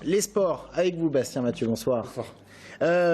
Les sports avec vous, Bastien Mathieu, bonsoir. Bonsoir.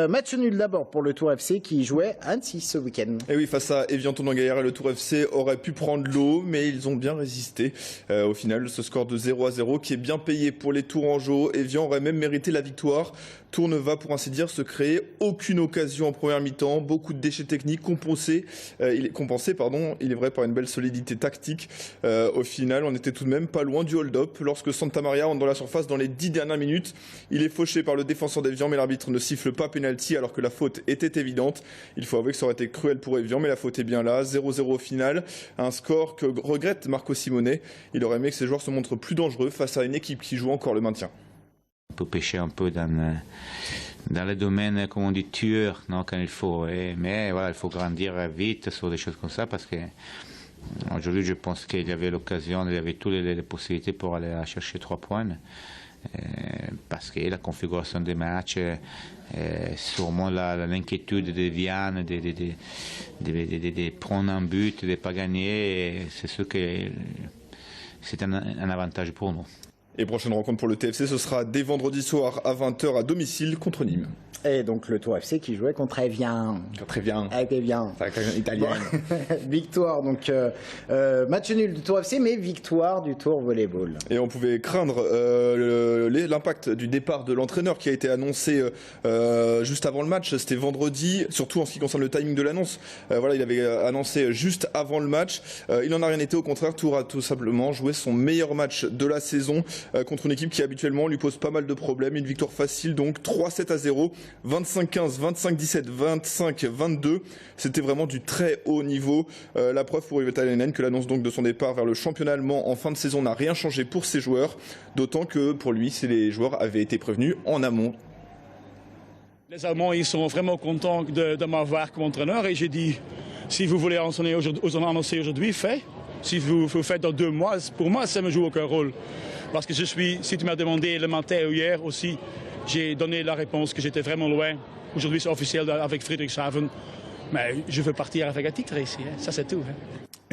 Match nul d'abord pour le Tour FC qui jouait à Annecy ce week-end. Et oui, face à Evian Tournan-Gaillard, le Tour FC aurait pu prendre l'eau, mais ils ont bien résisté. Au final, ce score de 0-0 qui est bien payé pour les Tourangeaux. Evian aurait même mérité la victoire. Tour ne va, pour ainsi dire, se créer aucune occasion en première mi-temps. Beaucoup de déchets techniques compensés, il est vrai, par une belle solidité tactique. Au final, on était tout de même pas loin du hold-up. Lorsque Santa Maria entre dans la surface dans les 10 dernières minutes, il est fauché par le défenseur d'Evian, mais l'arbitre ne siffle pas pénalty alors que la faute était évidente. Il faut avouer que ça aurait été cruel pour Evian, mais la faute est bien là. 0-0 au final. Un score que regrette Marco Simone. Il aurait aimé que ses joueurs se montrent plus dangereux face à une équipe qui joue encore le maintien. On peut pêcher un peu dans le domaine, comme on dit, tueur, non, quand il faut. Mais voilà, il faut grandir vite sur des choses comme ça parce que aujourd'hui, je pense qu'il y avait l'occasion, il y avait toutes les possibilités pour aller chercher 3 points. Parce que la configuration des matchs, sûrement l'inquiétude de Viane, de prendre un but, de ne pas gagner, c'est sûr que c'est un avantage pour nous. Et prochaine rencontre pour le TFC, ce sera dès vendredi soir à 20h à domicile contre Nîmes. Et donc le Tour FC qui jouait contre Evian. Très bien. Avec Evian. Italien. Victoire, donc match nul du Tour FC, mais victoire du Tour Volleyball. Et on pouvait craindre l'impact du départ de l'entraîneur qui a été annoncé juste avant le match. C'était vendredi, surtout en ce qui concerne le timing de l'annonce. Il avait annoncé juste avant le match. Il n'en a rien été, au contraire, Tour a tout simplement joué son meilleur match de la saison contre une équipe qui habituellement lui pose pas mal de problèmes. Une victoire facile, donc 3-7-0. 25-15, 25-17, 25-22. C'était vraiment du très haut niveau. La preuve pour Yvette Alenen que l'annonce donc de son départ vers le championnat allemand en fin de saison n'a rien changé pour ses joueurs. D'autant que pour lui, les joueurs avaient été prévenus en amont. Les Allemands, ils sont vraiment contents de m'avoir comme entraîneur. Et j'ai dit, si vous voulez annoncer aujourd'hui, faites. Si vous faites dans 2 mois, pour moi, ça ne me joue aucun rôle. Parce que si tu m'as demandé le matin ou hier aussi, j'ai donné la réponse que j'étais vraiment loin. Aujourd'hui, c'est officiel avec Friedrichshafen. Mais je veux partir avec un titre ici. Ça, c'est tout.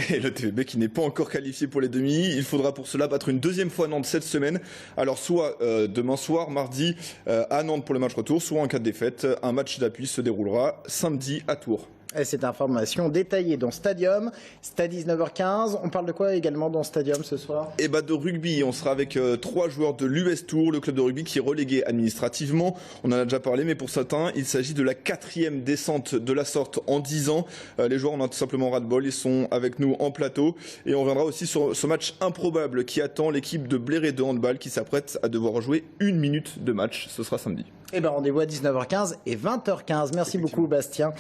Et le TVB qui n'est pas encore qualifié pour les demi. Il faudra pour cela battre une deuxième fois Nantes cette semaine. Alors soit demain soir, mardi, à Nantes pour le match retour, soit en cas de défaite, un match d'appui se déroulera samedi à Tours. Et cette information détaillée dans Stadium, c'est à 19h15. On parle de quoi également dans Stadium ce soir? Et de rugby, on sera avec 3 joueurs de l'US Tours, le club de rugby qui est relégué administrativement. On en a déjà parlé, mais pour certains, il s'agit de la 4e descente de la sorte en 10 ans. Les joueurs en ont tout simplement ras-de-bol, ils sont avec nous en plateau. Et on reviendra aussi sur ce match improbable qui attend l'équipe de Bléré de handball qui s'apprête à devoir jouer 1 minute de match. Ce sera samedi. Rendez-vous à 19h15 et 20h15. Merci beaucoup Bastien.